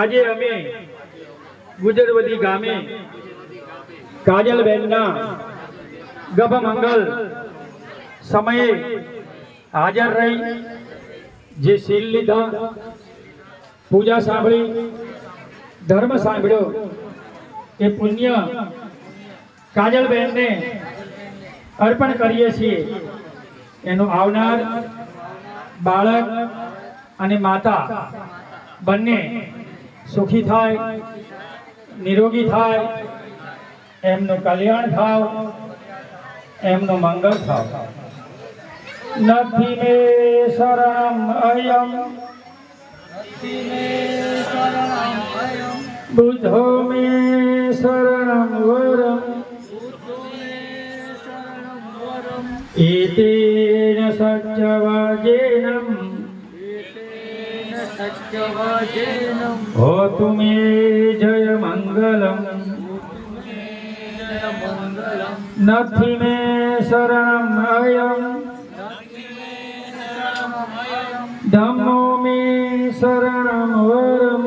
આજે અમે ગુજરવતી ગામે કાજલબેનના ગભ મંગલ સમયે હાજર રહી જે શીલ લીધા, પૂજા સાંભળી, ધર્મ સાંભળ્યો એ પુણ્ય કાજલબેનને અર્પણ કરીએ છીએ। એનું આવનાર બાળક અને માતા બંને સુખી થાય, નિરોગી થાય, એમનું કલ્યાણ થાવ, એમનું મંગળ થાવ। નથી મે શરણમ અયમ બુદ્ધો મે શરણમ વરમ એતેન સચ્ચવજેનમ હોતુ મે જય મંગલમ। નથી મે શરણમ અયમ ધમ્મો મે શરણમ વરમ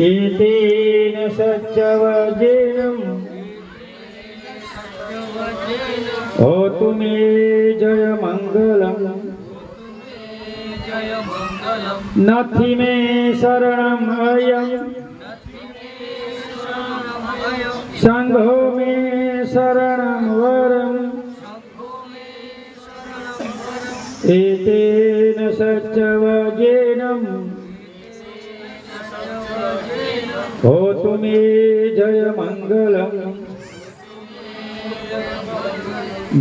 એતેન સચ્ચવજેનમ હોતુ મે જય મંગલમ। નથી મે શરણમ અયમ સંઘો મે શરણમ વરમ એતેન સચ્ચવજેનમ હોતુ મે જય મંગલમ।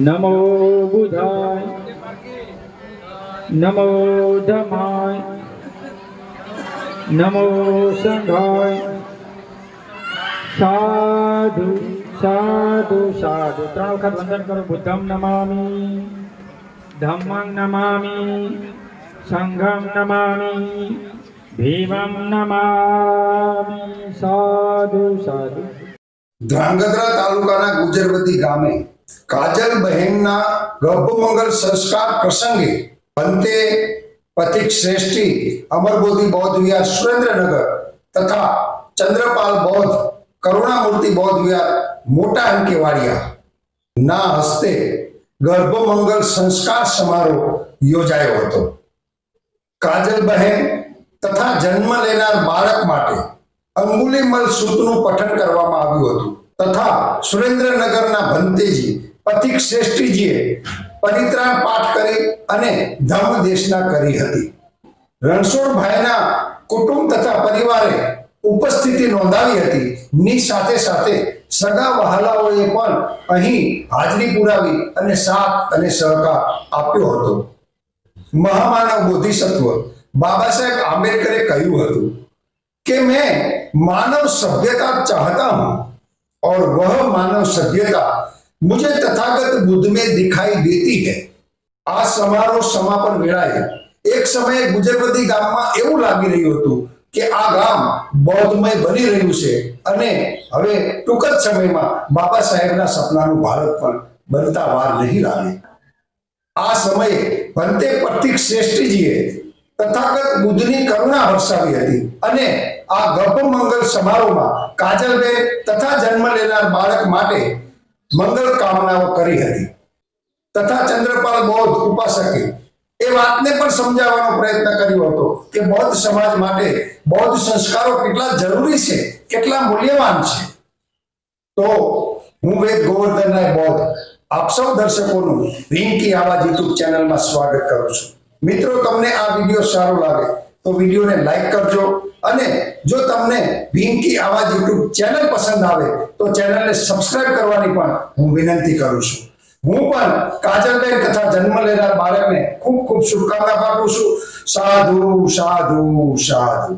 નમો બુધાય, નમો ધમાય, નમો સંઘાય। સાધુ સાધુ સાધુ 3 વખત વંદન કરો। બુદ્ધમ નમામિ, ધમ્મં નમામિ, સંઘં નમામિ, ભીમં નમામિ। સાધુ સાધુ। ધ્રાંગધ્રા તાલુકાના ગુજરવતી ગામે કાજલબહેનના ગર્ભમંગલ સંસ્કાર પ્રસંગે પંતે પથિક શ્રેષ્ઠી અમરબોધિ બૌદ્ધ વિહાર સુરેન્દ્રનગર તથા ચંદ્રપાલ બૌદ્ધ કરુણામૂર્તિ બૌદ્ધ વિહાર મોટા અંકેવાડિયા ના હસ્તે ગર્ભમંગલ સંસ્કાર સમારોહ યોજાયો હતો। કાજલબહેન તથા જન્મ લેનાર બાળક માટે અંગુલીમલ સૂતનું પઠન કરવામાં આવ્યું હતું તથા સુરેન્દ્રનગરના ભંતેજી પથિક શ્રેષ્ઠીજીએ પરિત્રાણ પાઠ કરી અને ધમ્મ દેશના કરી હતી। રણછોડભાઈના કુટુંબ તથા પરિવારે ઉપસ્થિતિ નોંધાવી હતી ની સાથે સાથે સગા વહાલાઓએ પણ અહીં હાજરી પુરાવી અને સાથ અને સહકાર આપ્યો હતો। મહામાનવ બોધિસત્વ બાબા સાહેબ આંબેડકરે કહ્યું હતું कि मैं मानव सभ्यता चाहता हूं और वह मानव सभ्यता मुझे तथागत बुद्ध में दिखाई देती है। आ समारोह समापन वेळाए एक समय गुजरवती गामમાં એવું લાગી રહ્યું હતું કે આ ગામ બૌદ્ધમય બની રહ્યું છે અને હવે ટૂંક જ સમયમાં બાબા સાહેબના સપનાનું ભારત પણ બનતા વાર નહીં લાગે। આ સમયે ભંતે પથિક શ્રેષ્ઠીજીએ તથાગત બુદ્ધની કરુણા વરસાવી હતી અને આ ગર્ભમંગલ સમારોહમાં કાજલબેન તથા જન્મ લેનાર બાળક માટે મંગલ કામનાઓ કરી હતી તથા ચંદ્રપાલ બૌદ્ધ ઉપાસકે એ વાતને પણ સમજાવવાનો પ્રયત્ન કર્યો હતો કે બૌદ્ધ સમાજ માટે બૌદ્ધ સંસ્કારો કેટલા જરૂરી છે, કેટલા મૂલ્યવાન છે। તો હું વેદ ગોવર્ધનરાય બૌદ્ધ આપ સૌ દર્શકોનું રિંકી આવાજ યુટ્યુબ ચેનલમાં સ્વાગત કરું છું। મિત્રો, તમને આ વિડીયો સારો લાગે તો વિડીયોને લાઈક કરજો અને જો તમને રિંકી આવાજ યુટ્યુબ ચેનલ પસંદ આવે તો ચેનલને સબસ્ક્રાઇબ કરવાની પણ હું વિનંતી કરું છું। હું પણ કાજલબેન તથા જન્મ લેનાર બાળકને ખૂબ ખૂબ શુભકામના પાઠવું છું। સાધુ સાધુ સાધુ।